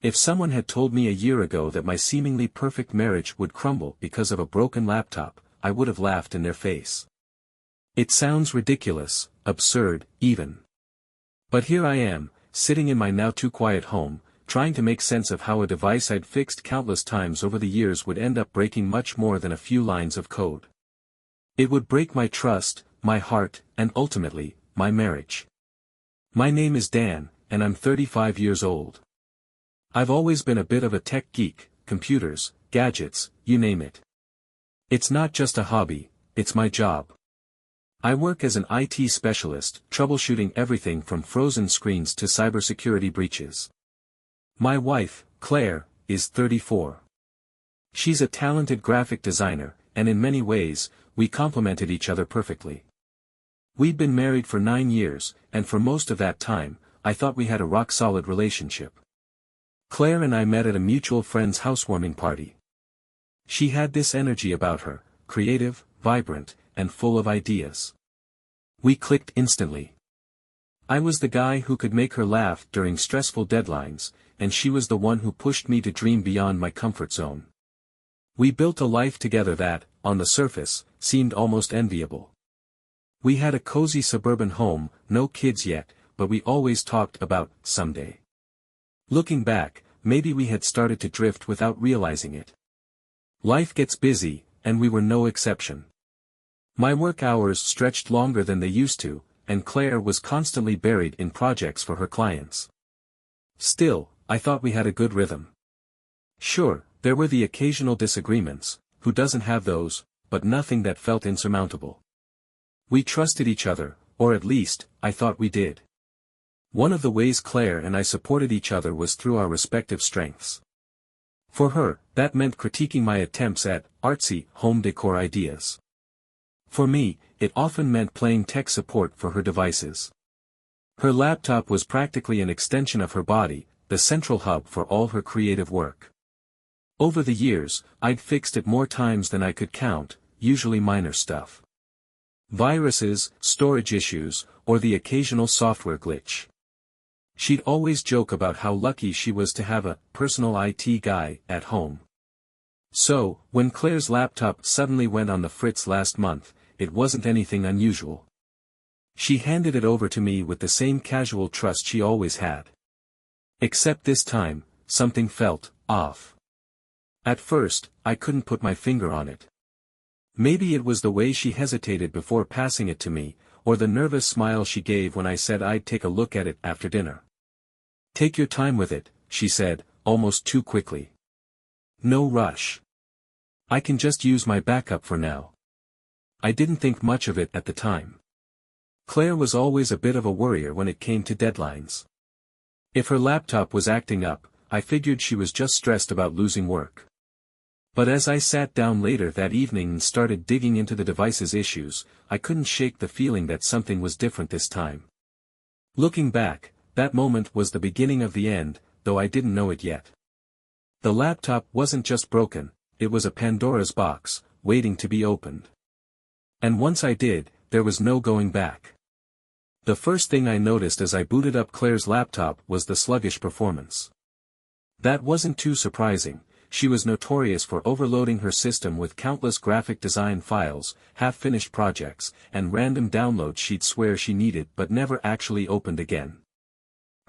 If someone had told me a year ago that my seemingly perfect marriage would crumble because of a broken laptop, I would have laughed in their face. It sounds ridiculous, absurd, even. But here I am, sitting in my now too quiet home, trying to make sense of how a device I'd fixed countless times over the years would end up breaking much more than a few lines of code. It would break my trust, my heart, and ultimately, my marriage. My name is Dan, and I'm 35 years old. I've always been a bit of a tech geek, computers, gadgets, you name it. It's not just a hobby, it's my job. I work as an IT specialist, troubleshooting everything from frozen screens to cybersecurity breaches. My wife, Claire, is 34. She's a talented graphic designer, and in many ways, we complemented each other perfectly. We'd been married for 9 years, and for most of that time, I thought we had a rock-solid relationship. Claire and I met at a mutual friend's housewarming party. She had this energy about her, creative, vibrant, and full of ideas. We clicked instantly. I was the guy who could make her laugh during stressful deadlines, and she was the one who pushed me to dream beyond my comfort zone. We built a life together that, on the surface, seemed almost enviable. We had a cozy suburban home, no kids yet, but we always talked about someday. Looking back, maybe we had started to drift without realizing it. Life gets busy, and we were no exception. My work hours stretched longer than they used to, and Claire was constantly buried in projects for her clients. Still, I thought we had a good rhythm. Sure, there were the occasional disagreements, who doesn't have those, but nothing that felt insurmountable. We trusted each other, or at least, I thought we did. One of the ways Claire and I supported each other was through our respective strengths. For her, that meant critiquing my attempts at artsy home decor ideas. For me, it often meant playing tech support for her devices. Her laptop was practically an extension of her body, the central hub for all her creative work. Over the years, I'd fixed it more times than I could count, usually minor stuff. Viruses, storage issues, or the occasional software glitch. She'd always joke about how lucky she was to have a personal IT guy at home. So, when Claire's laptop suddenly went on the fritz last month, it wasn't anything unusual. She handed it over to me with the same casual trust she always had. Except this time, something felt off. At first, I couldn't put my finger on it. Maybe it was the way she hesitated before passing it to me, or the nervous smile she gave when I said I'd take a look at it after dinner. "Take your time with it," she said, almost too quickly. "No rush. I can just use my backup for now." I didn't think much of it at the time. Claire was always a bit of a worrier when it came to deadlines. If her laptop was acting up, I figured she was just stressed about losing work. But as I sat down later that evening and started digging into the device's issues, I couldn't shake the feeling that something was different this time. Looking back, that moment was the beginning of the end, though I didn't know it yet. The laptop wasn't just broken, it was a Pandora's box, waiting to be opened. And once I did, there was no going back. The first thing I noticed as I booted up Claire's laptop was the sluggish performance. That wasn't too surprising. She was notorious for overloading her system with countless graphic design files, half-finished projects, and random downloads she'd swear she needed but never actually opened again.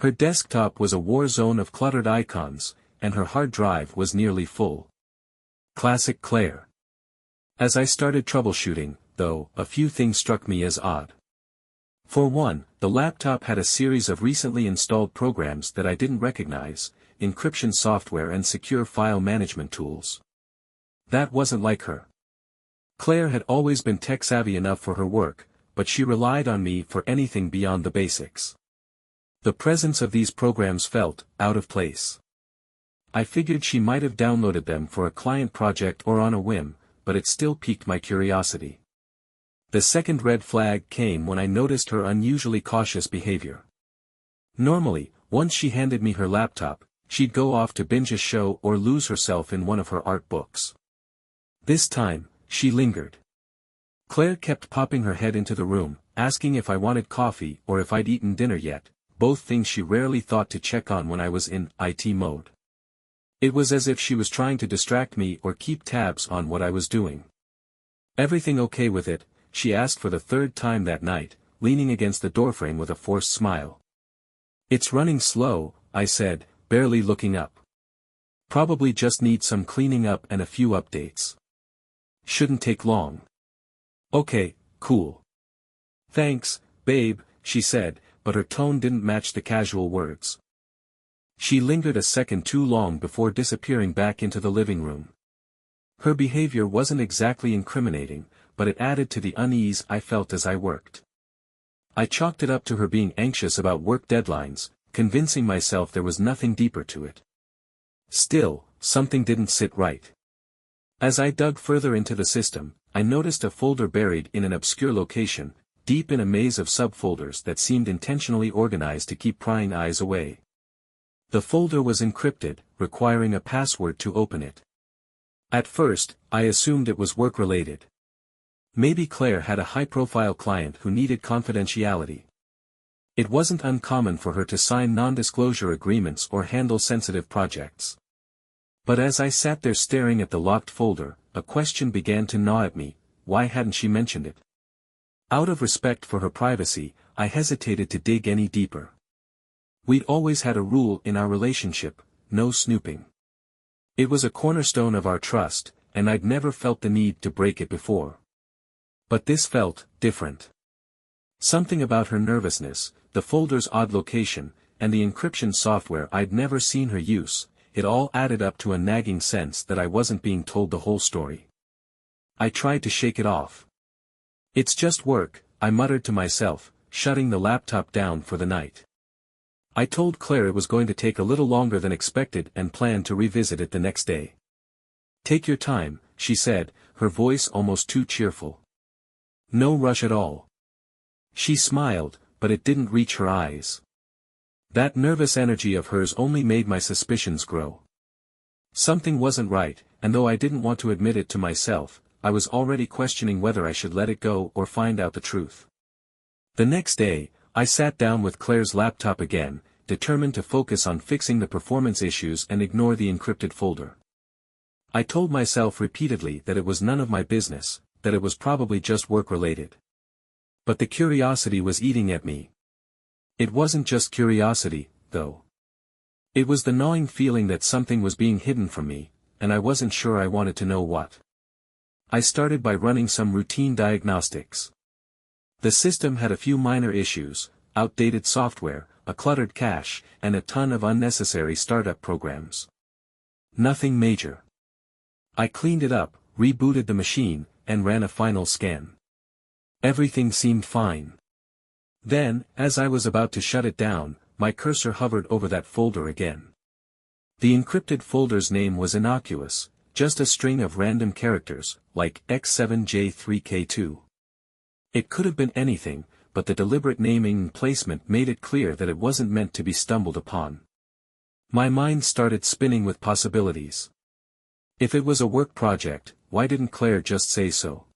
Her desktop was a war zone of cluttered icons, and her hard drive was nearly full. Classic Claire. As I started troubleshooting, though, a few things struck me as odd. For one, the laptop had a series of recently installed programs that I didn't recognize, encryption software and secure file management tools. That wasn't like her. Claire had always been tech-savvy enough for her work, but she relied on me for anything beyond the basics. The presence of these programs felt out of place. I figured she might have downloaded them for a client project or on a whim, but it still piqued my curiosity. The second red flag came when I noticed her unusually cautious behavior. Normally, once she handed me her laptop, she'd go off to binge a show or lose herself in one of her art books. This time, she lingered. Claire kept popping her head into the room, asking if I wanted coffee or if I'd eaten dinner yet, both things she rarely thought to check on when I was in IT mode. It was as if she was trying to distract me or keep tabs on what I was doing. "Everything okay with it?" she asked for the third time that night, leaning against the doorframe with a forced smile. "It's running slow," I said, barely looking up. "Probably just needs some cleaning up and a few updates. Shouldn't take long." "Okay, cool. Thanks, babe," she said, but her tone didn't match the casual words. She lingered a second too long before disappearing back into the living room. Her behavior wasn't exactly incriminating, but it added to the unease I felt as I worked. I chalked it up to her being anxious about work deadlines, convincing myself there was nothing deeper to it. Still, something didn't sit right. As I dug further into the system, I noticed a folder buried in an obscure location, deep in a maze of subfolders that seemed intentionally organized to keep prying eyes away. The folder was encrypted, requiring a password to open it. At first, I assumed it was work-related. Maybe Claire had a high-profile client who needed confidentiality. It wasn't uncommon for her to sign non-disclosure agreements or handle sensitive projects. But as I sat there staring at the locked folder, a question began to gnaw at me: why hadn't she mentioned it? Out of respect for her privacy, I hesitated to dig any deeper. We'd always had a rule in our relationship: no snooping. It was a cornerstone of our trust, and I'd never felt the need to break it before. But this felt different. Something about her nervousness, the folder's odd location, and the encryption software I'd never seen her use, it all added up to a nagging sense that I wasn't being told the whole story. I tried to shake it off. "It's just work," I muttered to myself, shutting the laptop down for the night. I told Claire it was going to take a little longer than expected and planned to revisit it the next day. "Take your time," she said, her voice almost too cheerful. "No rush at all." She smiled, but it didn't reach her eyes. That nervous energy of hers only made my suspicions grow. Something wasn't right, and though I didn't want to admit it to myself, I was already questioning whether I should let it go or find out the truth. The next day, I sat down with Claire's laptop again, determined to focus on fixing the performance issues and ignore the encrypted folder. I told myself repeatedly that it was none of my business, that it was probably just work-related. But the curiosity was eating at me. It wasn't just curiosity, though. It was the gnawing feeling that something was being hidden from me, and I wasn't sure I wanted to know what. I started by running some routine diagnostics. The system had a few minor issues: outdated software, a cluttered cache, and a ton of unnecessary startup programs. Nothing major. I cleaned it up, rebooted the machine, and ran a final scan. Everything seemed fine. Then, as I was about to shut it down, my cursor hovered over that folder again. The encrypted folder's name was innocuous, just a string of random characters, like X7J3K2. It could have been anything, but the deliberate naming and placement made it clear that it wasn't meant to be stumbled upon. My mind started spinning with possibilities. If it was a work project, why didn't Claire just say so?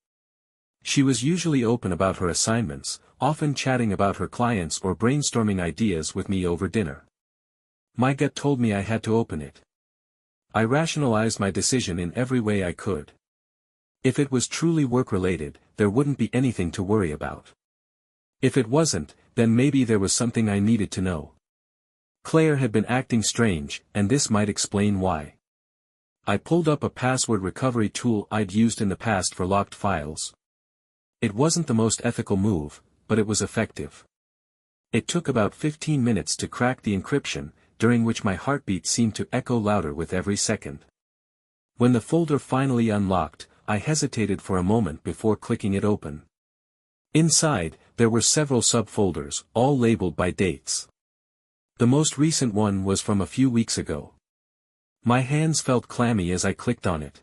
She was usually open about her assignments, often chatting about her clients or brainstorming ideas with me over dinner. My gut told me I had to open it. I rationalized my decision in every way I could. If it was truly work-related, there wouldn't be anything to worry about. If it wasn't, then maybe there was something I needed to know. Claire had been acting strange, and this might explain why. I pulled up a password recovery tool I'd used in the past for locked files. It wasn't the most ethical move, but it was effective. It took about 15 minutes to crack the encryption, during which my heartbeat seemed to echo louder with every second. When the folder finally unlocked, I hesitated for a moment before clicking it open. Inside, there were several subfolders, all labeled by dates. The most recent one was from a few weeks ago. My hands felt clammy as I clicked on it.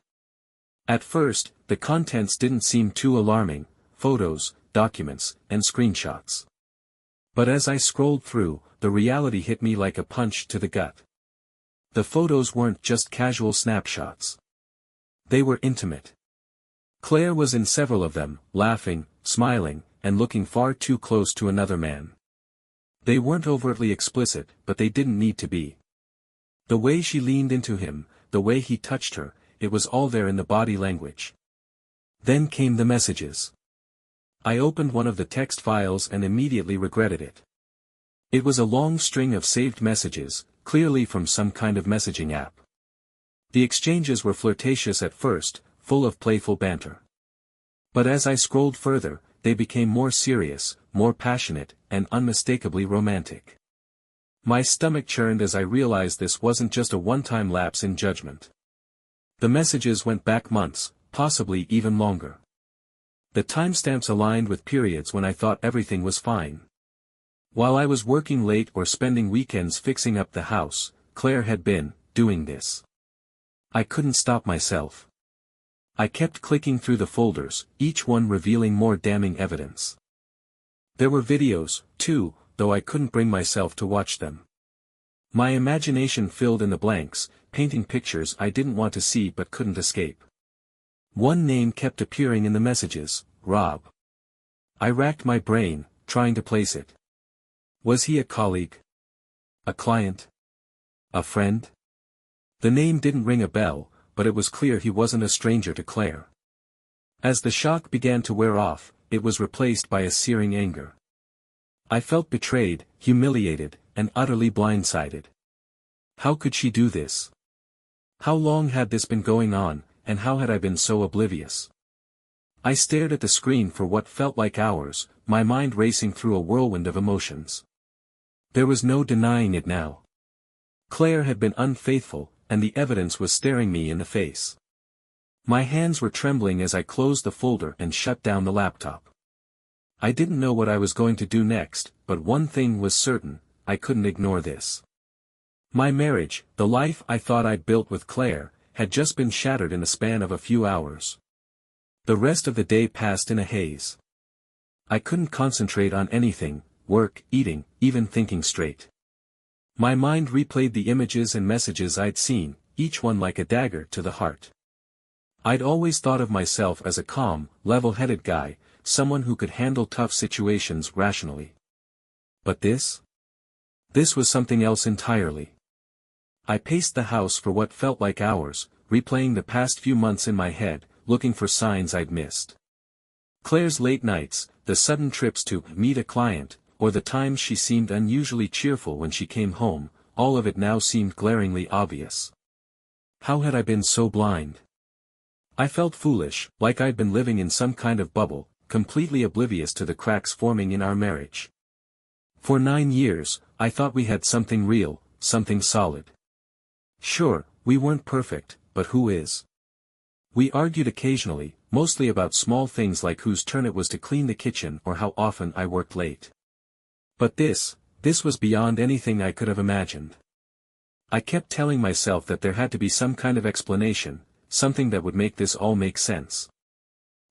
At first, the contents didn't seem too alarming: photos, documents, and screenshots. But as I scrolled through, the reality hit me like a punch to the gut. The photos weren't just casual snapshots. They were intimate. Claire was in several of them, laughing, smiling, and looking far too close to another man. They weren't overtly explicit, but they didn't need to be. The way she leaned into him, the way he touched her, it was all there in the body language. Then came the messages. I opened one of the text files and immediately regretted it. It was a long string of saved messages, clearly from some kind of messaging app. The exchanges were flirtatious at first, full of playful banter. But as I scrolled further, they became more serious, more passionate, and unmistakably romantic. My stomach churned as I realized this wasn't just a one-time lapse in judgment. The messages went back months, possibly even longer. The timestamps aligned with periods when I thought everything was fine. While I was working late or spending weekends fixing up the house, Claire had been doing this. I couldn't stop myself. I kept clicking through the folders, each one revealing more damning evidence. There were videos, too, though I couldn't bring myself to watch them. My imagination filled in the blanks, painting pictures I didn't want to see but couldn't escape. One name kept appearing in the messages, Rob. I racked my brain, trying to place it. Was he a colleague? A client? A friend? The name didn't ring a bell, but it was clear he wasn't a stranger to Claire. As the shock began to wear off, it was replaced by a searing anger. I felt betrayed, humiliated, and utterly blindsided. How could she do this? How long had this been going on, and how had I been so oblivious? I stared at the screen for what felt like hours, my mind racing through a whirlwind of emotions. There was no denying it now. Claire had been unfaithful, and the evidence was staring me in the face. My hands were trembling as I closed the folder and shut down the laptop. I didn't know what I was going to do next, but one thing was certain, I couldn't ignore this. My marriage, the life I thought I'd built with Claire, had just been shattered in the span of a few hours. The rest of the day passed in a haze. I couldn't concentrate on anything, work, eating, even thinking straight. My mind replayed the images and messages I'd seen, each one like a dagger to the heart. I'd always thought of myself as a calm, level-headed guy, someone who could handle tough situations rationally. But this? This was something else entirely. I paced the house for what felt like hours, replaying the past few months in my head, looking for signs I'd missed. Claire's late nights, the sudden trips to meet a client, or the times she seemed unusually cheerful when she came home, all of it now seemed glaringly obvious. How had I been so blind? I felt foolish, like I'd been living in some kind of bubble, completely oblivious to the cracks forming in our marriage. For 9 years, I thought we had something real, something solid. Sure, we weren't perfect, but who is? We argued occasionally, mostly about small things like whose turn it was to clean the kitchen or how often I worked late. But this was beyond anything I could have imagined. I kept telling myself that there had to be some kind of explanation, something that would make this all make sense.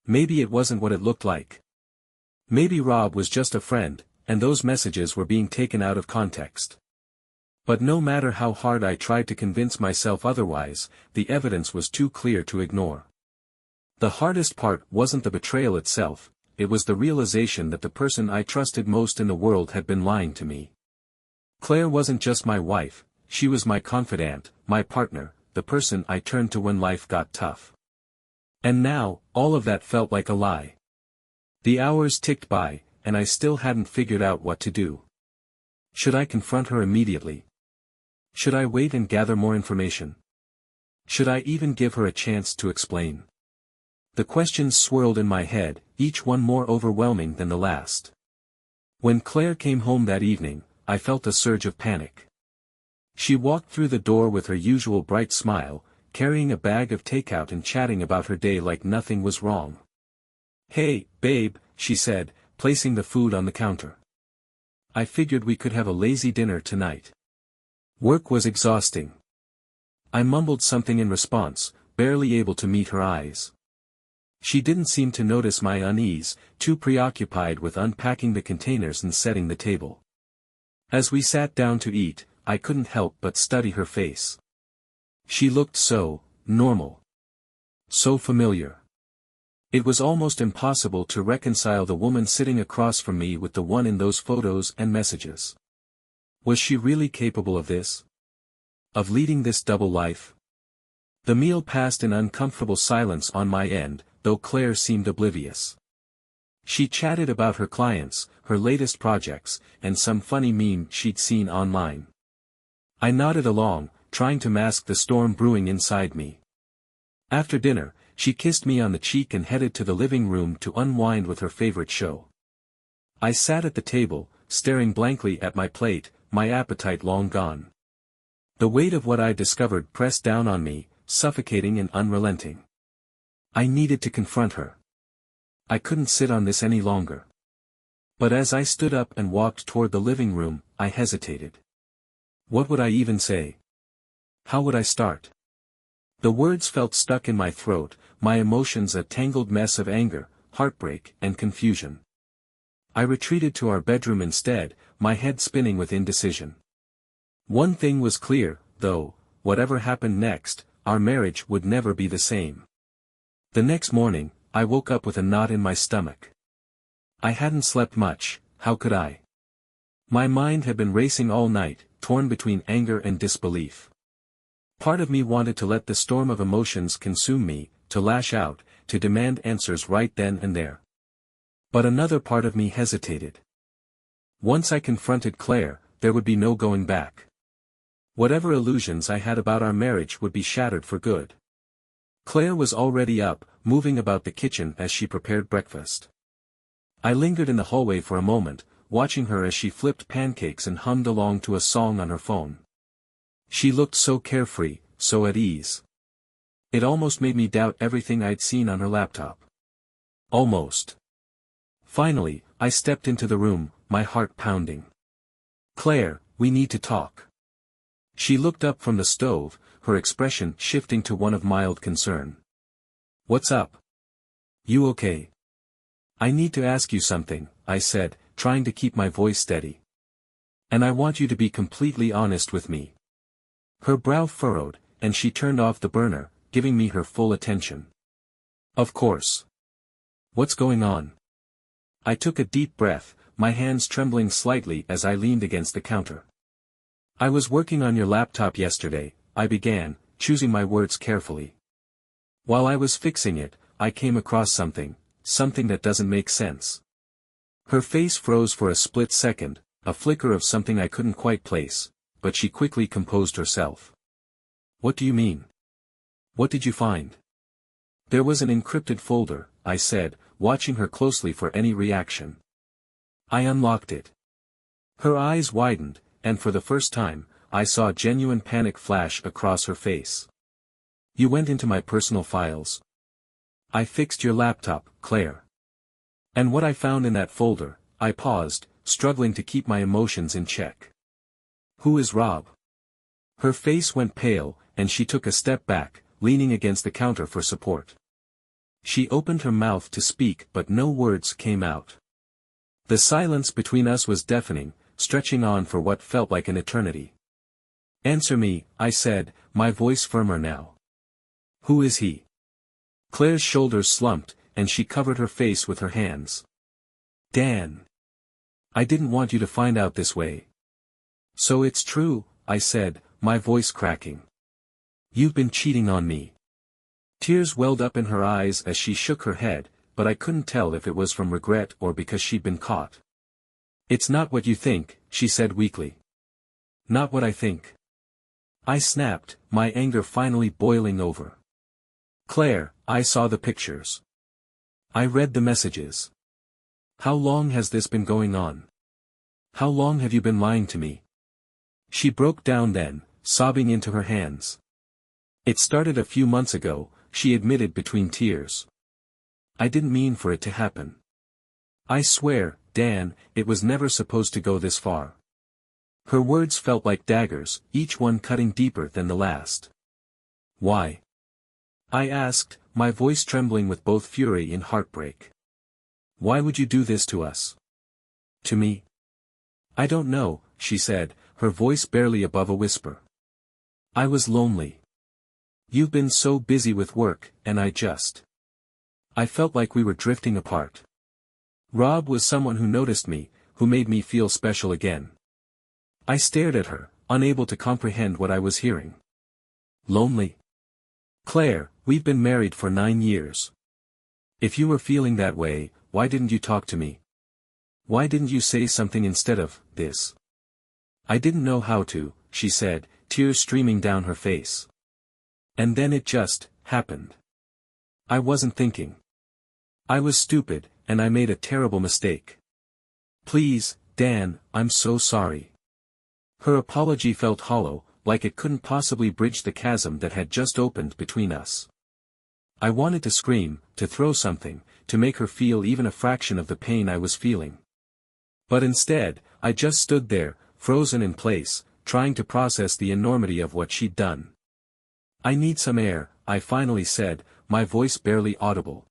Maybe it wasn't what it looked like. Maybe Rob was just a friend, and those messages were being taken out of context. But no matter how hard I tried to convince myself otherwise, the evidence was too clear to ignore. The hardest part wasn't the betrayal itself, it was the realization that the person I trusted most in the world had been lying to me. Claire wasn't just my wife, she was my confidant, my partner, the person I turned to when life got tough. And now, all of that felt like a lie. The hours ticked by, and I still hadn't figured out what to do. Should I confront her immediately? Should I wait and gather more information? Should I even give her a chance to explain? The questions swirled in my head, each one more overwhelming than the last. When Claire came home that evening, I felt a surge of panic. She walked through the door with her usual bright smile, carrying a bag of takeout and chatting about her day like nothing was wrong. "Hey, babe," she said, placing the food on the counter. "I figured we could have a lazy dinner tonight. Work was exhausting." I mumbled something in response, barely able to meet her eyes. She didn't seem to notice my unease, too preoccupied with unpacking the containers and setting the table. As we sat down to eat, I couldn't help but study her face. She looked so normal. So familiar. It was almost impossible to reconcile the woman sitting across from me with the one in those photos and messages. Was she really capable of this? Of leading this double life? The meal passed in uncomfortable silence on my end, though Claire seemed oblivious. She chatted about her clients, her latest projects, and some funny meme she'd seen online. I nodded along, trying to mask the storm brewing inside me. After dinner, she kissed me on the cheek and headed to the living room to unwind with her favorite show. I sat at the table, staring blankly at my plate, my appetite long gone. The weight of what I discovered pressed down on me, suffocating and unrelenting. I needed to confront her. I couldn't sit on this any longer. But as I stood up and walked toward the living room, I hesitated. What would I even say? How would I start? The words felt stuck in my throat, my emotions a tangled mess of anger, heartbreak, and confusion. I retreated to our bedroom instead, my head spinning with indecision. One thing was clear, though, whatever happened next, our marriage would never be the same. The next morning, I woke up with a knot in my stomach. I hadn't slept much, how could I? My mind had been racing all night, torn between anger and disbelief. Part of me wanted to let the storm of emotions consume me, to lash out, to demand answers right then and there. But another part of me hesitated. Once I confronted Claire, there would be no going back. Whatever illusions I had about our marriage would be shattered for good. Claire was already up, moving about the kitchen as she prepared breakfast. I lingered in the hallway for a moment, watching her as she flipped pancakes and hummed along to a song on her phone. She looked so carefree, so at ease. It almost made me doubt everything I'd seen on her laptop. Almost. Finally, I stepped into the room, my heart pounding. Claire, we need to talk. She looked up from the stove, her expression shifting to one of mild concern. What's up? You okay? I need to ask you something, I said, trying to keep my voice steady. And I want you to be completely honest with me. Her brow furrowed, and she turned off the burner, giving me her full attention. Of course. What's going on? I took a deep breath, my hands trembling slightly as I leaned against the counter. I was working on your laptop yesterday, I began, choosing my words carefully. While I was fixing it, I came across something that doesn't make sense. Her face froze for a split second, a flicker of something I couldn't quite place, but she quickly composed herself. What do you mean? What did you find? There was an encrypted folder, I said, watching her closely for any reaction. I unlocked it. Her eyes widened, and for the first time, I saw genuine panic flash across her face. You went into my personal files. I fixed your laptop, Claire. And what I found in that folder, I paused, struggling to keep my emotions in check. Who is Rob? Her face went pale, and she took a step back, leaning against the counter for support. She opened her mouth to speak but no words came out. The silence between us was deafening, stretching on for what felt like an eternity. Answer me, I said, my voice firmer now. Who is he? Claire's shoulders slumped, and she covered her face with her hands. Dan. I didn't want you to find out this way. So it's true, I said, my voice cracking. You've been cheating on me. Tears welled up in her eyes as she shook her head, but I couldn't tell if it was from regret or because she'd been caught. It's not what you think, she said weakly. Not what I think. I snapped, my anger finally boiling over. Claire, I saw the pictures. I read the messages. How long has this been going on? How long have you been lying to me? She broke down then, sobbing into her hands. It started a few months ago, she admitted between tears. I didn't mean for it to happen. I swear, Dan, it was never supposed to go this far. Her words felt like daggers, each one cutting deeper than the last. Why? I asked, my voice trembling with both fury and heartbreak. Why would you do this to us? To me? I don't know, she said, her voice barely above a whisper. I was lonely. You've been so busy with work, and I felt like we were drifting apart. Rob was someone who noticed me, who made me feel special again. I stared at her, unable to comprehend what I was hearing. Lonely? Claire, we've been married for 9 years. If you were feeling that way, why didn't you talk to me? Why didn't you say something instead of this? I didn't know how to, she said, tears streaming down her face. And then it just happened. I wasn't thinking. I was stupid, and I made a terrible mistake. Please, Dan, I'm so sorry. Her apology felt hollow, like it couldn't possibly bridge the chasm that had just opened between us. I wanted to scream, to throw something, to make her feel even a fraction of the pain I was feeling. But instead, I just stood there, frozen in place, trying to process the enormity of what she'd done. I need some air, I finally said, my voice barely audible.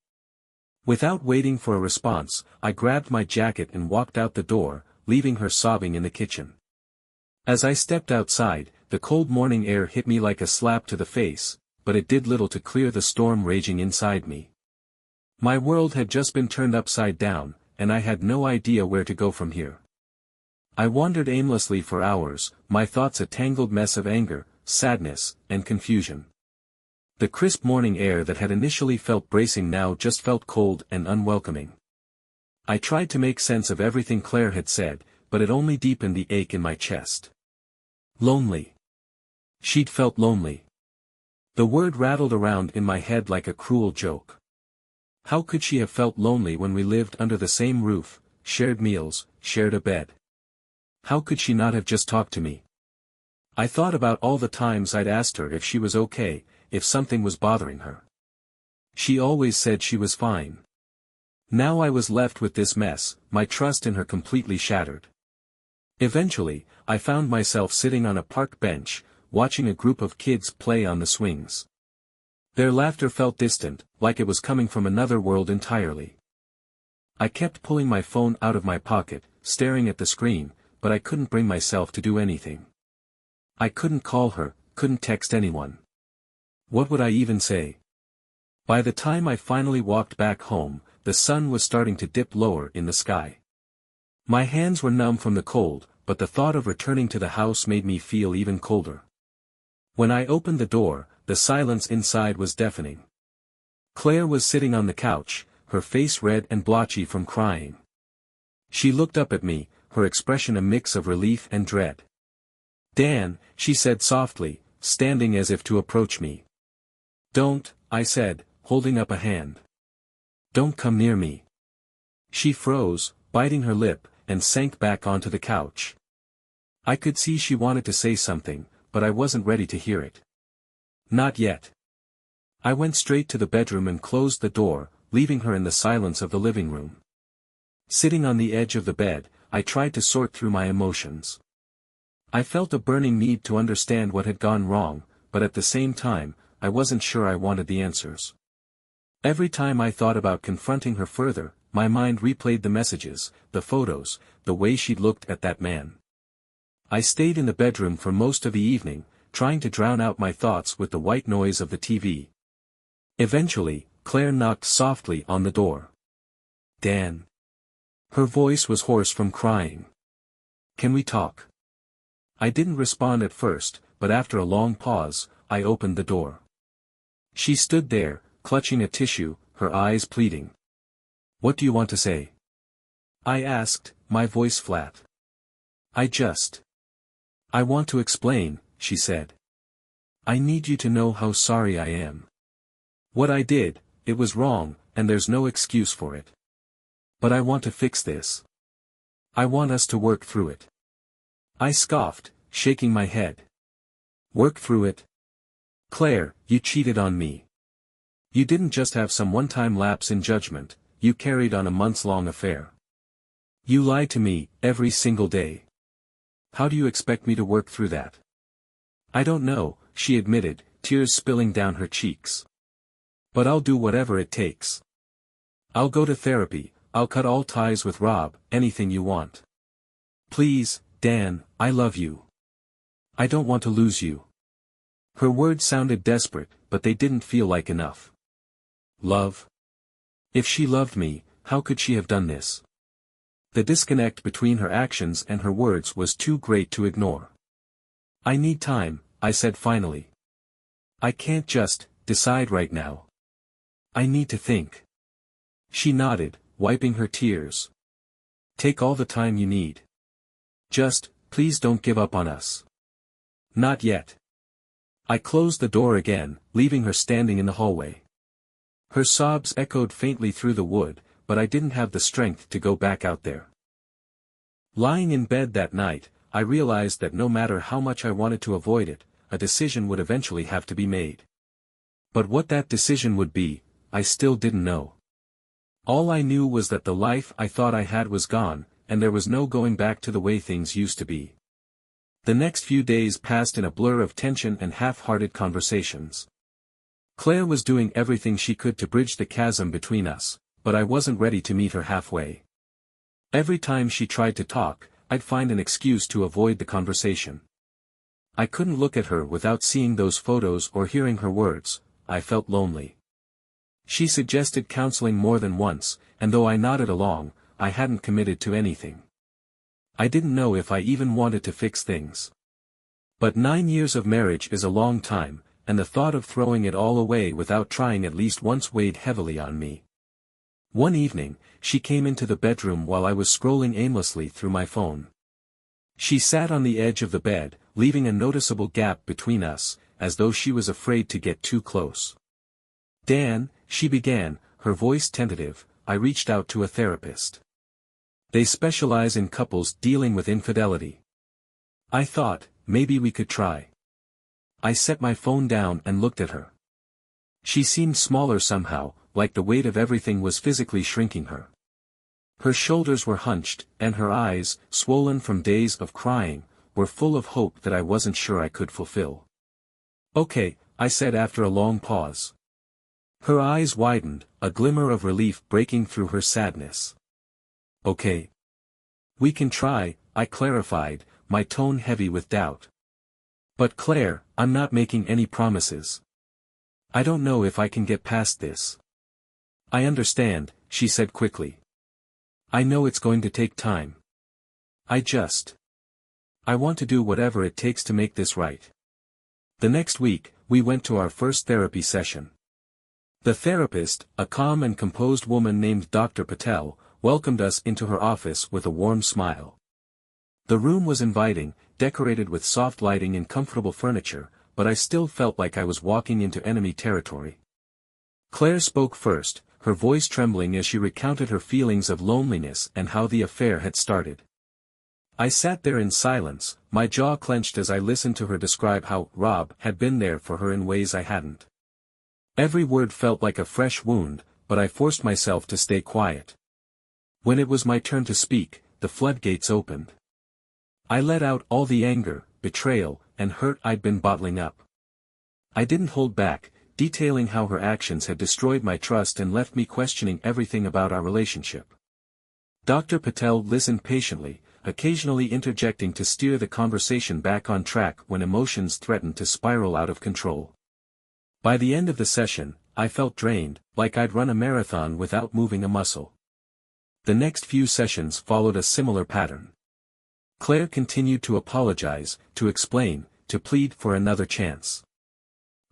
Without waiting for a response, I grabbed my jacket and walked out the door, leaving her sobbing in the kitchen. As I stepped outside, the cold morning air hit me like a slap to the face, but it did little to clear the storm raging inside me. My world had just been turned upside down, and I had no idea where to go from here. I wandered aimlessly for hours, my thoughts a tangled mess of anger, sadness, and confusion. The crisp morning air that had initially felt bracing now just felt cold and unwelcoming. I tried to make sense of everything Claire had said, but it only deepened the ache in my chest. Lonely. She'd felt lonely. The word rattled around in my head like a cruel joke. How could she have felt lonely when we lived under the same roof, shared meals, shared a bed? How could she not have just talked to me? I thought about all the times I'd asked her if she was okay, if something was bothering her. She always said she was fine. Now I was left with this mess, my trust in her completely shattered. Eventually, I found myself sitting on a park bench, watching a group of kids play on the swings. Their laughter felt distant, like it was coming from another world entirely. I kept pulling my phone out of my pocket, staring at the screen, but I couldn't bring myself to do anything. I couldn't call her, couldn't text anyone. What would I even say? By the time I finally walked back home, the sun was starting to dip lower in the sky. My hands were numb from the cold, but the thought of returning to the house made me feel even colder. When I opened the door, the silence inside was deafening. Claire was sitting on the couch, her face red and blotchy from crying. She looked up at me, her expression a mix of relief and dread. Dan, she said softly, standing as if to approach me. Don't, I said, holding up a hand. Don't come near me. She froze, biting her lip, and sank back onto the couch. I could see she wanted to say something, but I wasn't ready to hear it. Not yet. I went straight to the bedroom and closed the door, leaving her in the silence of the living room. Sitting on the edge of the bed, I tried to sort through my emotions. I felt a burning need to understand what had gone wrong, but at the same time, I wasn't sure I wanted the answers. Every time I thought about confronting her further, my mind replayed the messages, the photos, the way she'd looked at that man. I stayed in the bedroom for most of the evening, trying to drown out my thoughts with the white noise of the TV. Eventually, Claire knocked softly on the door. Dan. Her voice was hoarse from crying. Can we talk? I didn't respond at first, but after a long pause, I opened the door. She stood there, clutching a tissue, her eyes pleading. What do you want to say? I asked, my voice flat. I want to explain, she said. I need you to know how sorry I am. What I did, it was wrong, and there's no excuse for it. But I want to fix this. I want us to work through it. I scoffed, shaking my head. Work through it? Claire, you cheated on me. You didn't just have some one-time lapse in judgment, you carried on a months-long affair. You lied to me, every single day. How do you expect me to work through that? I don't know, she admitted, tears spilling down her cheeks. But I'll do whatever it takes. I'll go to therapy, I'll cut all ties with Rob, anything you want. Please, Dan, I love you. I don't want to lose you. Her words sounded desperate, but they didn't feel like enough. Love? If she loved me, how could she have done this? The disconnect between her actions and her words was too great to ignore. I need time, I said finally. I can't just decide right now. I need to think. She nodded, wiping her tears. Take all the time you need. Just, please don't give up on us. Not yet. I closed the door again, leaving her standing in the hallway. Her sobs echoed faintly through the wood, but I didn't have the strength to go back out there. Lying in bed that night, I realized that no matter how much I wanted to avoid it, a decision would eventually have to be made. But what that decision would be, I still didn't know. All I knew was that the life I thought I had was gone, and there was no going back to the way things used to be. The next few days passed in a blur of tension and half-hearted conversations. Claire was doing everything she could to bridge the chasm between us, but I wasn't ready to meet her halfway. Every time she tried to talk, I'd find an excuse to avoid the conversation. I couldn't look at her without seeing those photos or hearing her words. I felt lonely. She suggested counseling more than once, and though I nodded along, I hadn't committed to anything. I didn't know if I even wanted to fix things. But 9 years of marriage is a long time, and the thought of throwing it all away without trying at least once weighed heavily on me. One evening, she came into the bedroom while I was scrolling aimlessly through my phone. She sat on the edge of the bed, leaving a noticeable gap between us, as though she was afraid to get too close. Dan, she began, her voice tentative, I reached out to a therapist. They specialize in couples dealing with infidelity. I thought, maybe we could try. I set my phone down and looked at her. She seemed smaller somehow, like the weight of everything was physically shrinking her. Her shoulders were hunched, and her eyes, swollen from days of crying, were full of hope that I wasn't sure I could fulfill. Okay, I said after a long pause. Her eyes widened, a glimmer of relief breaking through her sadness. Okay. We can try, I clarified, my tone heavy with doubt. But Claire, I'm not making any promises. I don't know if I can get past this. I understand, she said quickly. I know it's going to take time. I want to do whatever it takes to make this right. The next week, we went to our first therapy session. The therapist, a calm and composed woman named Dr. Patel, welcomed us into her office with a warm smile. The room was inviting, decorated with soft lighting and comfortable furniture, but I still felt like I was walking into enemy territory. Claire spoke first, her voice trembling as she recounted her feelings of loneliness and how the affair had started. I sat there in silence, my jaw clenched as I listened to her describe how Rob had been there for her in ways I hadn't. Every word felt like a fresh wound, but I forced myself to stay quiet. When it was my turn to speak, the floodgates opened. I let out all the anger, betrayal, and hurt I'd been bottling up. I didn't hold back, detailing how her actions had destroyed my trust and left me questioning everything about our relationship. Dr. Patel listened patiently, occasionally interjecting to steer the conversation back on track when emotions threatened to spiral out of control. By the end of the session, I felt drained, like I'd run a marathon without moving a muscle. The next few sessions followed a similar pattern. Claire continued to apologize, to explain, to plead for another chance.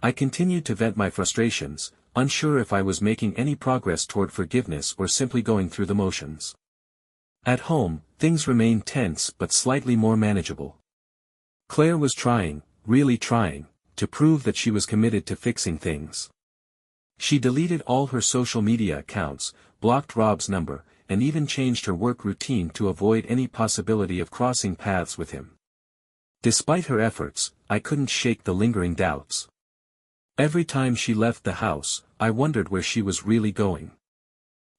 I continued to vent my frustrations, unsure if I was making any progress toward forgiveness or simply going through the motions. At home, things remained tense but slightly more manageable. Claire was trying, really trying, to prove that she was committed to fixing things. She deleted all her social media accounts, blocked Rob's number, and even changed her work routine to avoid any possibility of crossing paths with him. Despite her efforts, I couldn't shake the lingering doubts. Every time she left the house, I wondered where she was really going.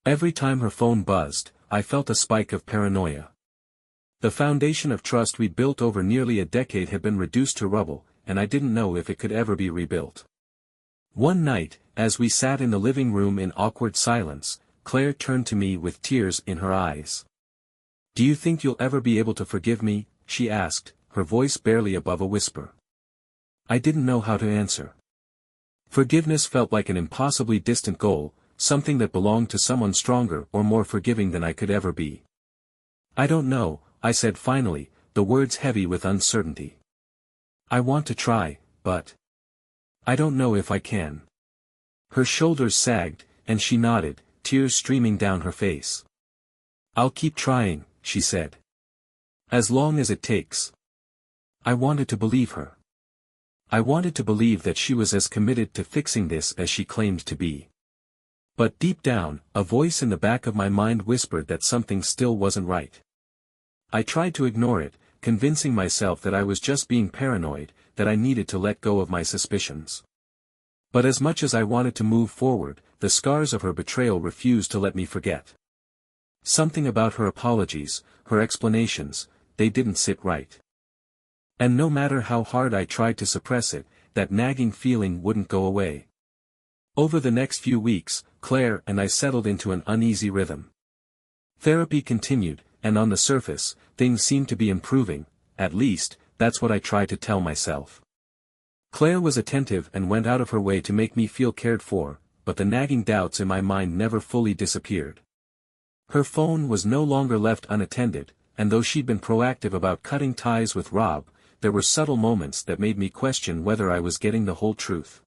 Every time her phone buzzed, I felt a spike of paranoia. The foundation of trust we'd built over nearly a decade had been reduced to rubble, and I didn't know if it could ever be rebuilt. One night, as we sat in the living room in awkward silence, Claire turned to me with tears in her eyes. "Do you think you'll ever be able to forgive me?" she asked, her voice barely above a whisper. I didn't know how to answer. Forgiveness felt like an impossibly distant goal, something that belonged to someone stronger or more forgiving than I could ever be. "I don't know," I said finally, the words heavy with uncertainty. "I want to try, but I don't know if I can." Her shoulders sagged, and she nodded, tears streaming down her face. "I'll keep trying," she said. "As long as it takes." I wanted to believe her. I wanted to believe that she was as committed to fixing this as she claimed to be. But deep down, a voice in the back of my mind whispered that something still wasn't right. I tried to ignore it, convincing myself that I was just being paranoid, that I needed to let go of my suspicions. But as much as I wanted to move forward, the scars of her betrayal refused to let me forget. Something about her apologies, her explanations, they didn't sit right. And no matter how hard I tried to suppress it, that nagging feeling wouldn't go away. Over the next few weeks, Claire and I settled into an uneasy rhythm. Therapy continued, and on the surface, things seemed to be improving, at least, that's what I tried to tell myself. Claire was attentive and went out of her way to make me feel cared for, but the nagging doubts in my mind never fully disappeared. Her phone was no longer left unattended, and though she'd been proactive about cutting ties with Rob, there were subtle moments that made me question whether I was getting the whole truth.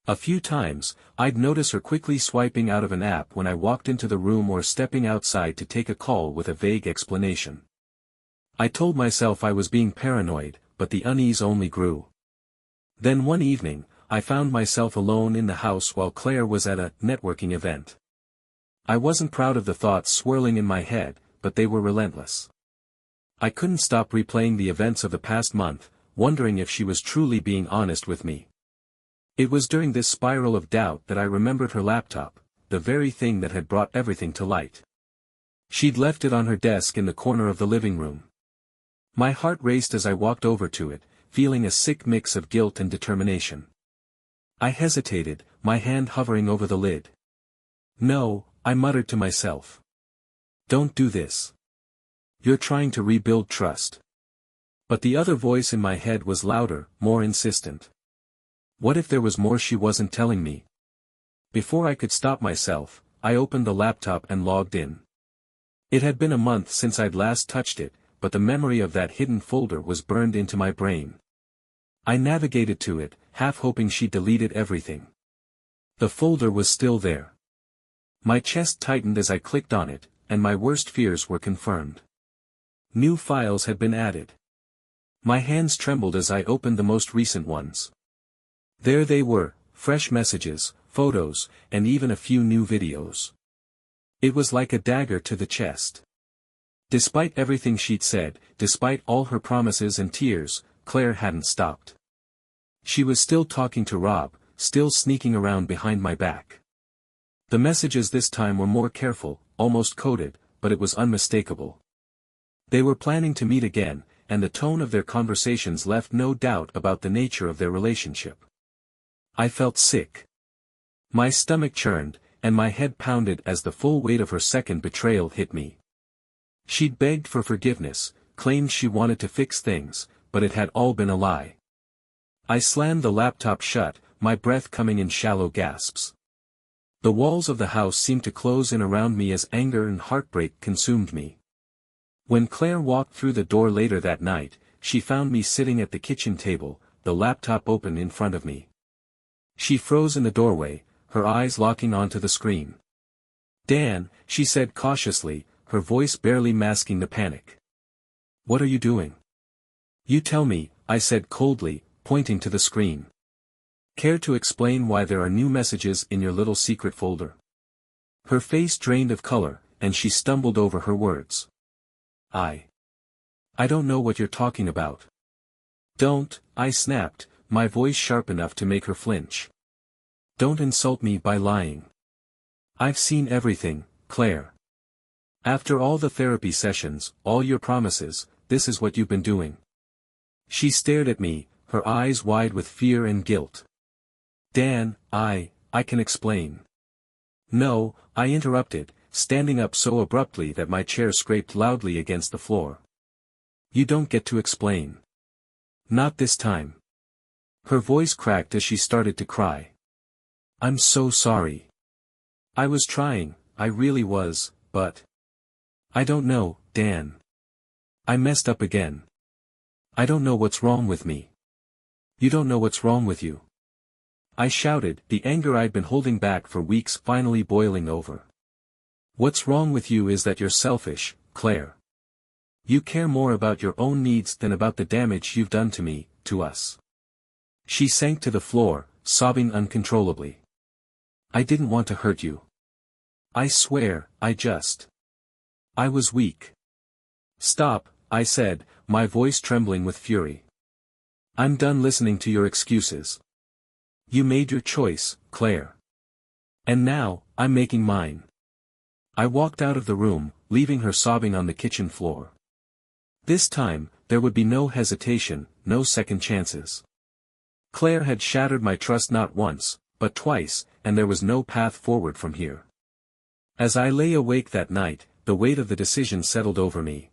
A few times, I'd notice her quickly swiping out of an app when I walked into the room or stepping outside to take a call with a vague explanation. I told myself I was being paranoid, but the unease only grew. Then one evening, I found myself alone in the house while Claire was at a networking event. I wasn't proud of the thoughts swirling in my head, but they were relentless. I couldn't stop replaying the events of the past month, wondering if she was truly being honest with me. It was during this spiral of doubt that I remembered her laptop, the very thing that had brought everything to light. She'd left it on her desk in the corner of the living room. My heart raced as I walked over to it, feeling a sick mix of guilt and determination. I hesitated, my hand hovering over the lid. "No," I muttered to myself. "Don't do this. You're trying to rebuild trust." But the other voice in my head was louder, more insistent. What if there was more she wasn't telling me? Before I could stop myself, I opened the laptop and logged in. It had been a month since I'd last touched it, but the memory of that hidden folder was burned into my brain. I navigated to it, half hoping she'd deleted everything. The folder was still there. My chest tightened as I clicked on it, and my worst fears were confirmed. New files had been added. My hands trembled as I opened the most recent ones. There they were, fresh messages, photos, and even a few new videos. It was like a dagger to the chest. Despite everything she'd said, despite all her promises and tears, Claire hadn't stopped. She was still talking to Rob, still sneaking around behind my back. The messages this time were more careful, almost coded, but it was unmistakable. They were planning to meet again, and the tone of their conversations left no doubt about the nature of their relationship. I felt sick. My stomach churned, and my head pounded as the full weight of her second betrayal hit me. She'd begged for forgiveness, claimed she wanted to fix things, but it had all been a lie. I slammed the laptop shut, my breath coming in shallow gasps. The walls of the house seemed to close in around me as anger and heartbreak consumed me. When Claire walked through the door later that night, she found me sitting at the kitchen table, the laptop open in front of me. She froze in the doorway, her eyes locking onto the screen. "Dan," she said cautiously, her voice barely masking the panic. "What are you doing?" "You tell me," I said coldly, pointing to the screen. "Care to explain why there are new messages in your little secret folder?" Her face drained of color, and she stumbled over her words. I don't know what you're talking about." "Don't," I snapped, my voice sharp enough to make her flinch. "Don't insult me by lying. I've seen everything, Claire. After all the therapy sessions, all your promises, this is what you've been doing." She stared at me, her eyes wide with fear and guilt. "Dan, I can explain." "No," I interrupted, standing up so abruptly that my chair scraped loudly against the floor. "You don't get to explain. Not this time." Her voice cracked as she started to cry. "I'm so sorry. I was trying, I really was, but I don't know, Dan. I messed up again. I don't know what's wrong with me. You don't know what's wrong with you." I shouted, the anger I'd been holding back for weeks finally boiling over. What's wrong with you is that you're selfish, Claire. You care more about your own needs than about the damage you've done to me, to us. She sank to the floor, sobbing uncontrollably. I didn't want to hurt you. I swear, I was weak. Stop, I said, my voice trembling with fury. I'm done listening to your excuses. You made your choice, Claire. And now, I'm making mine. I walked out of the room, leaving her sobbing on the kitchen floor. This time, there would be no hesitation, no second chances. Claire had shattered my trust not once, but twice, and there was no path forward from here. As I lay awake that night, the weight of the decision settled over me.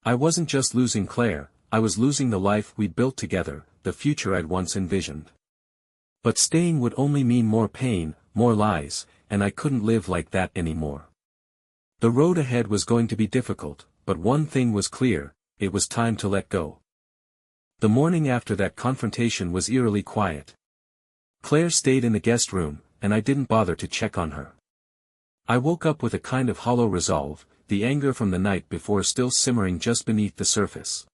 I wasn't just losing Claire, I was losing the life we'd built together, the future I'd once envisioned. But staying would only mean more pain, more lies, and I couldn't live like that anymore. The road ahead was going to be difficult, but one thing was clear, it was time to let go. The morning after that confrontation was eerily quiet. Claire stayed in the guest room, and I didn't bother to check on her. I woke up with a kind of hollow resolve, the anger from the night before still simmering just beneath the surface.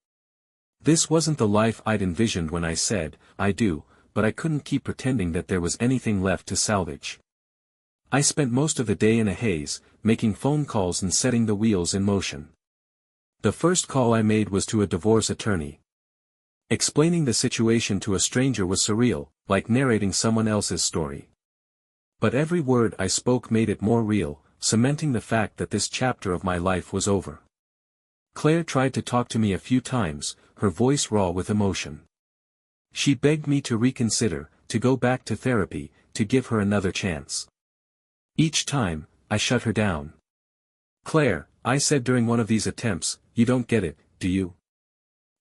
This wasn't the life I'd envisioned when I said, I do, but I couldn't keep pretending that there was anything left to salvage. I spent most of the day in a haze, making phone calls and setting the wheels in motion. The first call I made was to a divorce attorney. Explaining the situation to a stranger was surreal, like narrating someone else's story. But every word I spoke made it more real, cementing the fact that this chapter of my life was over. Claire tried to talk to me a few times, her voice raw with emotion. She begged me to reconsider, to go back to therapy, to give her another chance. Each time, I shut her down. Claire, I said during one of these attempts, you don't get it, do you?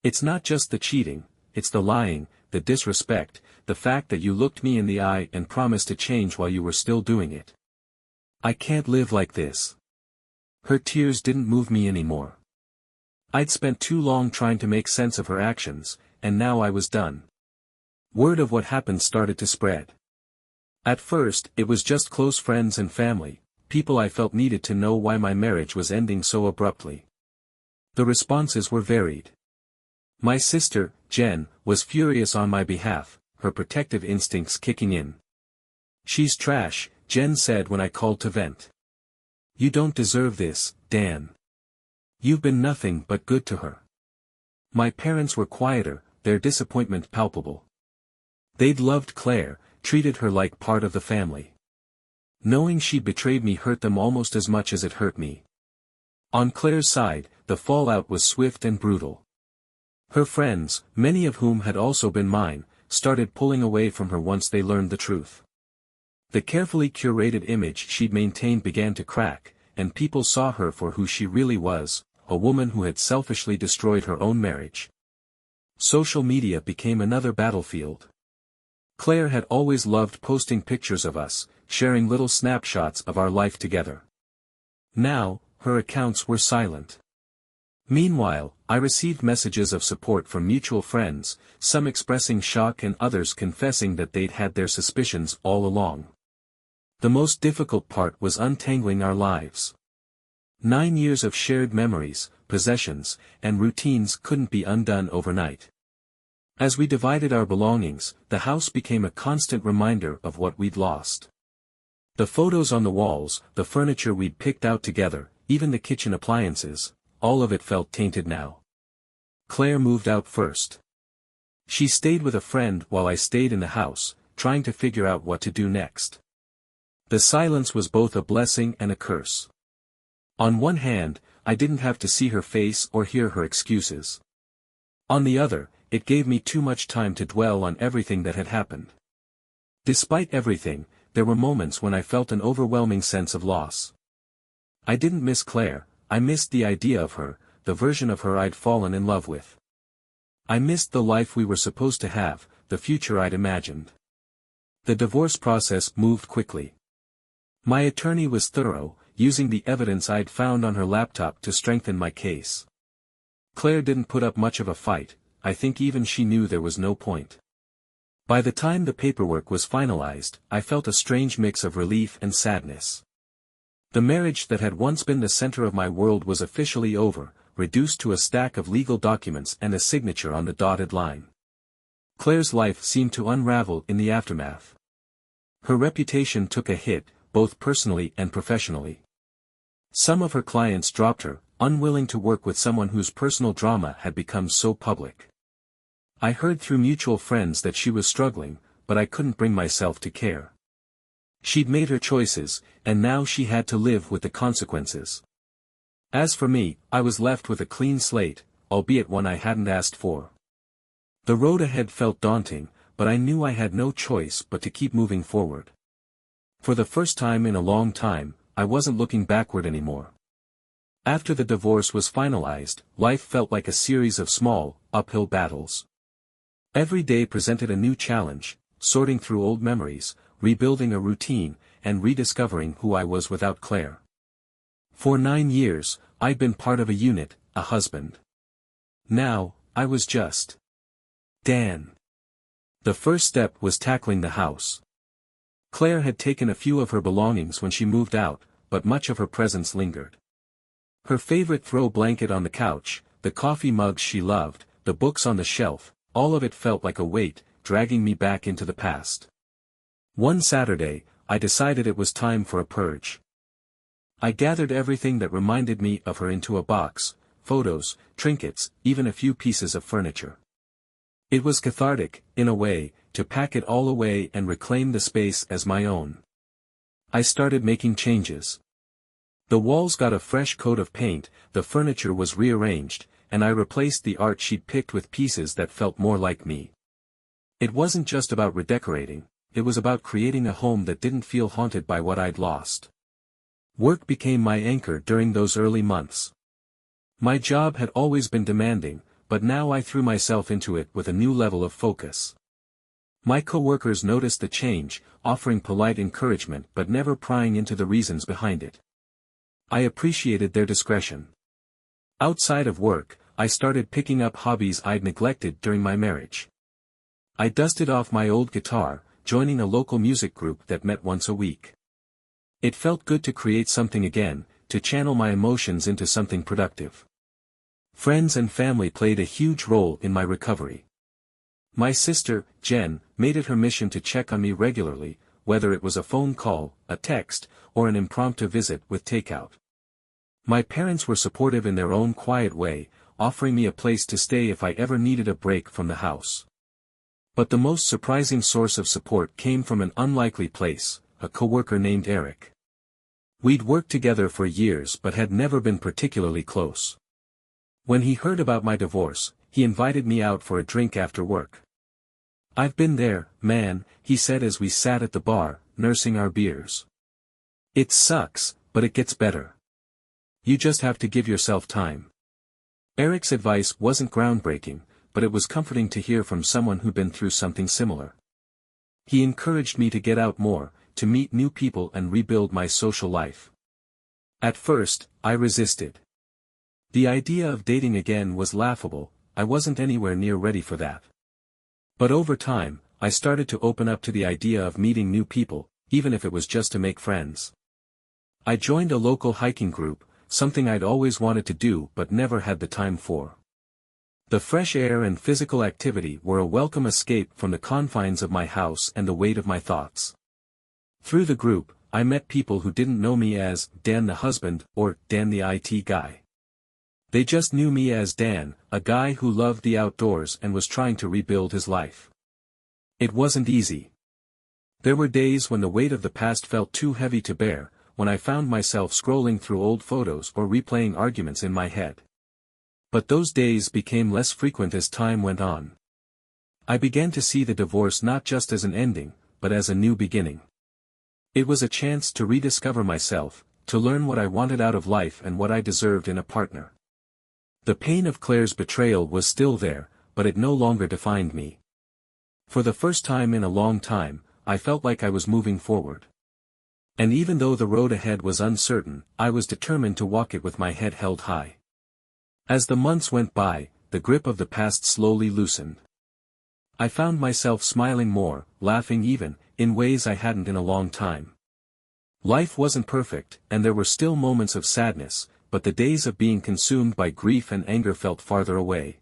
It's not just the cheating, it's the lying, the disrespect, the fact that you looked me in the eye and promised to change while you were still doing it. I can't live like this. Her tears didn't move me anymore. I'd spent too long trying to make sense of her actions, and now I was done. Word of what happened started to spread. At first, it was just close friends and family, people I felt needed to know why my marriage was ending so abruptly. The responses were varied. My sister, Jen, was furious on my behalf, her protective instincts kicking in. She's trash, Jen said when I called to vent. You don't deserve this, Dan. You've been nothing but good to her. My parents were quieter, their disappointment palpable. They'd loved Claire, treated her like part of the family. Knowing she betrayed me hurt them almost as much as it hurt me. On Claire's side, the fallout was swift and brutal. Her friends, many of whom had also been mine, started pulling away from her once they learned the truth. The carefully curated image she'd maintained began to crack, and people saw her for who she really was, a woman who had selfishly destroyed her own marriage. Social media became another battlefield. Claire had always loved posting pictures of us, sharing little snapshots of our life together. Now, her accounts were silent. Meanwhile, I received messages of support from mutual friends, some expressing shock and others confessing that they'd had their suspicions all along. The most difficult part was untangling our lives. 9 years of shared memories, possessions, and routines couldn't be undone overnight. As we divided our belongings, the house became a constant reminder of what we'd lost. The photos on the walls, the furniture we'd picked out together, even the kitchen appliances, all of it felt tainted now. Claire moved out first. She stayed with a friend while I stayed in the house, trying to figure out what to do next. The silence was both a blessing and a curse. On one hand, I didn't have to see her face or hear her excuses. On the other, it gave me too much time to dwell on everything that had happened. Despite everything, there were moments when I felt an overwhelming sense of loss. I didn't miss Claire, I missed the idea of her, the version of her I'd fallen in love with. I missed the life we were supposed to have, the future I'd imagined. The divorce process moved quickly. My attorney was thorough, using the evidence I'd found on her laptop to strengthen my case. Claire didn't put up much of a fight, I think even she knew there was no point. By the time the paperwork was finalized, I felt a strange mix of relief and sadness. The marriage that had once been the center of my world was officially over, reduced to a stack of legal documents and a signature on the dotted line. Claire's life seemed to unravel in the aftermath. Her reputation took a hit, both personally and professionally. Some of her clients dropped her, unwilling to work with someone whose personal drama had become so public. I heard through mutual friends that she was struggling, but I couldn't bring myself to care. She'd made her choices, and now she had to live with the consequences. As for me, I was left with a clean slate, albeit one I hadn't asked for. The road ahead felt daunting, but I knew I had no choice but to keep moving forward. For the first time in a long time, I wasn't looking backward anymore. After the divorce was finalized, life felt like a series of small, uphill battles. Every day presented a new challenge, sorting through old memories, rebuilding a routine, and rediscovering who I was without Claire. For 9 years, I'd been part of a unit, a husband. Now, I was just Dan. The first step was tackling the house. Claire had taken a few of her belongings when she moved out, but much of her presence lingered. Her favorite throw blanket on the couch, the coffee mugs she loved, the books on the shelf, all of it felt like a weight, dragging me back into the past. One Saturday, I decided it was time for a purge. I gathered everything that reminded me of her into a box, photos, trinkets, even a few pieces of furniture. It was cathartic, in a way, to pack it all away and reclaim the space as my own. I started making changes. The walls got a fresh coat of paint, the furniture was rearranged, and I replaced the art she'd picked with pieces that felt more like me. It wasn't just about redecorating, it was about creating a home that didn't feel haunted by what I'd lost. Work became my anchor during those early months. My job had always been demanding, but now I threw myself into it with a new level of focus. My coworkers noticed the change, offering polite encouragement but never prying into the reasons behind it. I appreciated their discretion. Outside of work, I started picking up hobbies I'd neglected during my marriage. I dusted off my old guitar, joining a local music group that met once a week. It felt good to create something again, to channel my emotions into something productive. Friends and family played a huge role in my recovery. My sister, Jen, made it her mission to check on me regularly, whether it was a phone call, a text, or an impromptu visit with takeout. My parents were supportive in their own quiet way, offering me a place to stay if I ever needed a break from the house. But the most surprising source of support came from an unlikely place, a coworker named Eric. We'd worked together for years but had never been particularly close. When he heard about my divorce, he invited me out for a drink after work. "I've been there, man," he said as we sat at the bar, nursing our beers. "It sucks, but it gets better. You just have to give yourself time." Eric's advice wasn't groundbreaking, but it was comforting to hear from someone who'd been through something similar. He encouraged me to get out more, to meet new people and rebuild my social life. At first, I resisted. The idea of dating again was laughable, I wasn't anywhere near ready for that. But over time, I started to open up to the idea of meeting new people, even if it was just to make friends. I joined a local hiking group, something I'd always wanted to do but never had the time for. The fresh air and physical activity were a welcome escape from the confines of my house and the weight of my thoughts. Through the group, I met people who didn't know me as Dan the husband or Dan the IT guy. They just knew me as Dan, a guy who loved the outdoors and was trying to rebuild his life. It wasn't easy. There were days when the weight of the past felt too heavy to bear, when I found myself scrolling through old photos or replaying arguments in my head. But those days became less frequent as time went on. I began to see the divorce not just as an ending, but as a new beginning. It was a chance to rediscover myself, to learn what I wanted out of life and what I deserved in a partner. The pain of Claire's betrayal was still there, but it no longer defined me. For the first time in a long time, I felt like I was moving forward. And even though the road ahead was uncertain, I was determined to walk it with my head held high. As the months went by, the grip of the past slowly loosened. I found myself smiling more, laughing even, in ways I hadn't in a long time. Life wasn't perfect, and there were still moments of sadness, but the days of being consumed by grief and anger felt farther away.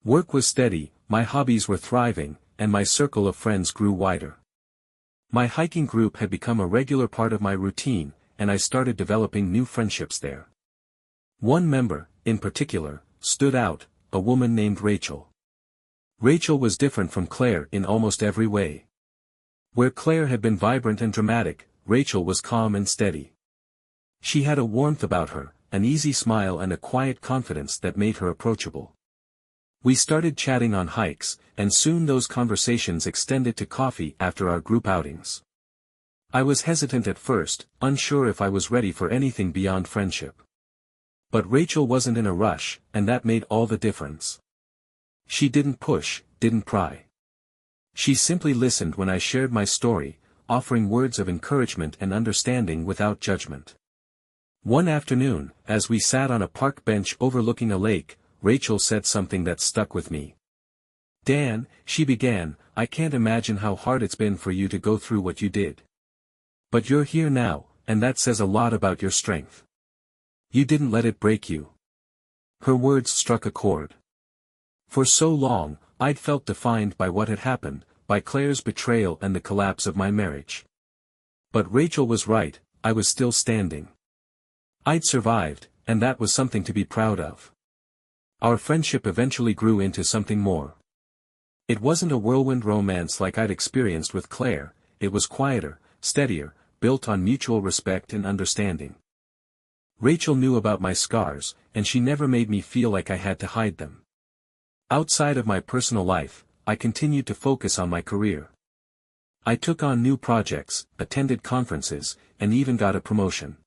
Work was steady, my hobbies were thriving, and my circle of friends grew wider. My hiking group had become a regular part of my routine, and I started developing new friendships there. One member, in particular, stood out, a woman named Rachel. Rachel was different from Claire in almost every way. Where Claire had been vibrant and dramatic, Rachel was calm and steady. She had a warmth about her, an easy smile and a quiet confidence that made her approachable. We started chatting on hikes, and soon those conversations extended to coffee after our group outings. I was hesitant at first, unsure if I was ready for anything beyond friendship. But Rachel wasn't in a rush, and that made all the difference. She didn't push, didn't pry. She simply listened when I shared my story, offering words of encouragement and understanding without judgment. One afternoon, as we sat on a park bench overlooking a lake, Rachel said something that stuck with me. "Dan," she began, "I can't imagine how hard it's been for you to go through what you did. But you're here now, and that says a lot about your strength. You didn't let it break you." Her words struck a chord. For so long, I'd felt defined by what had happened, by Claire's betrayal and the collapse of my marriage. But Rachel was right, I was still standing. I'd survived, and that was something to be proud of. Our friendship eventually grew into something more. It wasn't a whirlwind romance like I'd experienced with Claire, it was quieter, steadier, built on mutual respect and understanding. Rachel knew about my scars, and she never made me feel like I had to hide them. Outside of my personal life, I continued to focus on my career. I took on new projects, attended conferences, and even got a promotion.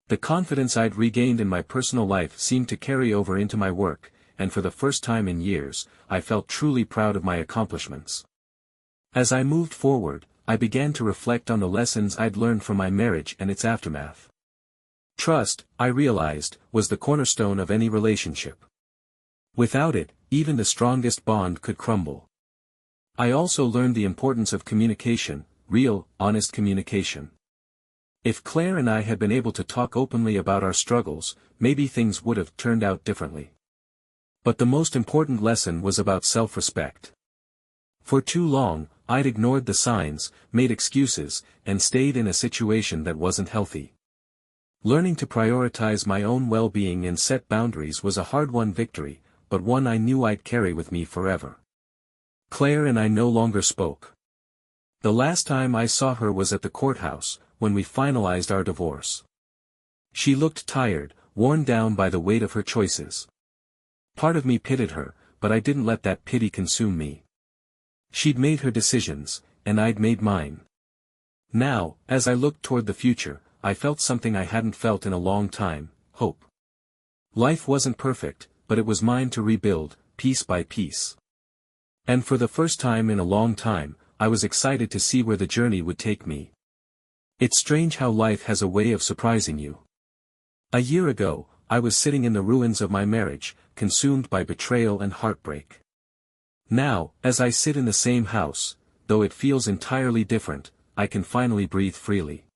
The confidence I'd regained in my personal life seemed to carry over into my work, and for the first time in years, I felt truly proud of my accomplishments. As I moved forward, I began to reflect on the lessons I'd learned from my marriage and its aftermath. Trust, I realized, was the cornerstone of any relationship. Without it, even the strongest bond could crumble. I also learned the importance of communication, real, honest communication. If Claire and I had been able to talk openly about our struggles, maybe things would have turned out differently. But the most important lesson was about self-respect. For too long, I'd ignored the signs, made excuses, and stayed in a situation that wasn't healthy. Learning to prioritize my own well-being and set boundaries was a hard-won victory, but one I knew I'd carry with me forever. Claire and I no longer spoke. The last time I saw her was at the courthouse, when we finalized our divorce. She looked tired, worn down by the weight of her choices. Part of me pitied her, but I didn't let that pity consume me. She'd made her decisions, and I'd made mine. Now, as I looked toward the future, I felt something I hadn't felt in a long time, hope. Life wasn't perfect, but it was mine to rebuild, piece by piece. And for the first time in a long time, I was excited to see where the journey would take me. It's strange how life has a way of surprising you. A year ago, I was sitting in the ruins of my marriage, consumed by betrayal and heartbreak. Now, as I sit in the same house, though it feels entirely different, I can finally breathe freely.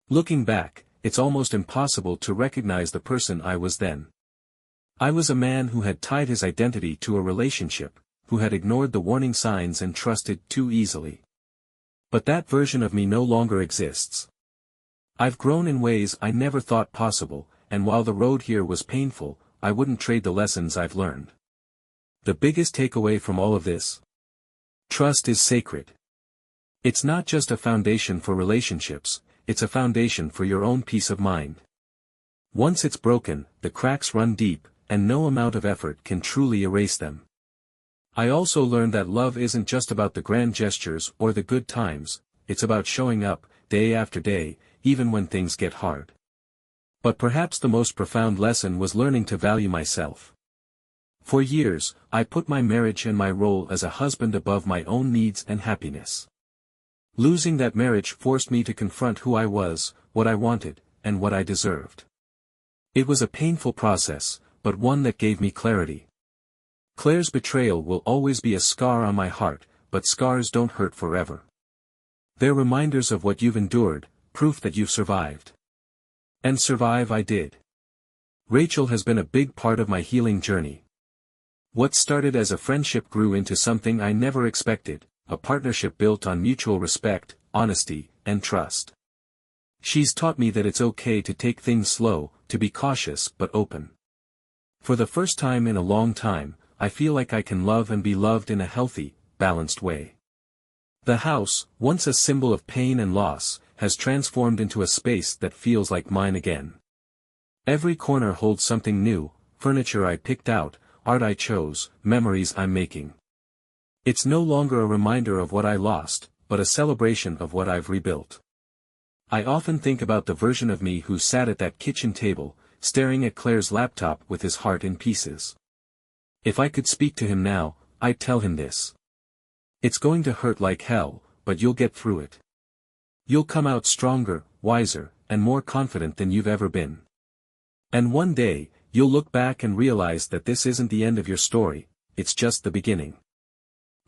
Looking back, it's almost impossible to recognize the person I was then. I was a man who had tied his identity to a relationship, who had ignored the warning signs and trusted too easily. But that version of me no longer exists. I've grown in ways I never thought possible, and while the road here was painful, I wouldn't trade the lessons I've learned. The biggest takeaway from all of this? Trust is sacred. It's not just a foundation for relationships, it's a foundation for your own peace of mind. Once it's broken, the cracks run deep, and no amount of effort can truly erase them. I also learned that love isn't just about the grand gestures or the good times, it's about showing up, day after day, even when things get hard. But perhaps the most profound lesson was learning to value myself. For years, I put my marriage and my role as a husband above my own needs and happiness. Losing that marriage forced me to confront who I was, what I wanted, and what I deserved. It was a painful process, but one that gave me clarity. Claire's betrayal will always be a scar on my heart, but scars don't hurt forever. They're reminders of what you've endured, proof that you've survived. And survive I did. Rachel has been a big part of my healing journey. What started as a friendship grew into something I never expected, a partnership built on mutual respect, honesty, and trust. She's taught me that it's okay to take things slow, to be cautious but open. For the first time in a long time, I feel like I can love and be loved in a healthy, balanced way. The house, once a symbol of pain and loss, has transformed into a space that feels like mine again. Every corner holds something new, furniture I picked out, art I chose, memories I'm making. It's no longer a reminder of what I lost, but a celebration of what I've rebuilt. I often think about the version of me who sat at that kitchen table, staring at Claire's laptop with his heart in pieces. If I could speak to him now, I'd tell him this. It's going to hurt like hell, but you'll get through it. You'll come out stronger, wiser, and more confident than you've ever been. And one day, you'll look back and realize that this isn't the end of your story, it's just the beginning.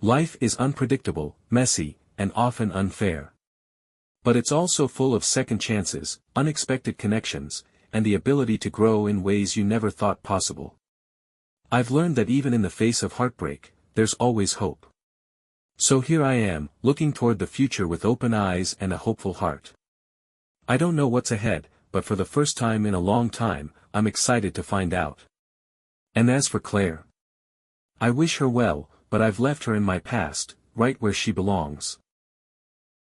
Life is unpredictable, messy, and often unfair. But it's also full of second chances, unexpected connections, and the ability to grow in ways you never thought possible. I've learned that even in the face of heartbreak, there's always hope. So here I am, looking toward the future with open eyes and a hopeful heart. I don't know what's ahead, but for the first time in a long time, I'm excited to find out. And as for Claire, I wish her well, but I've left her in my past, right where she belongs.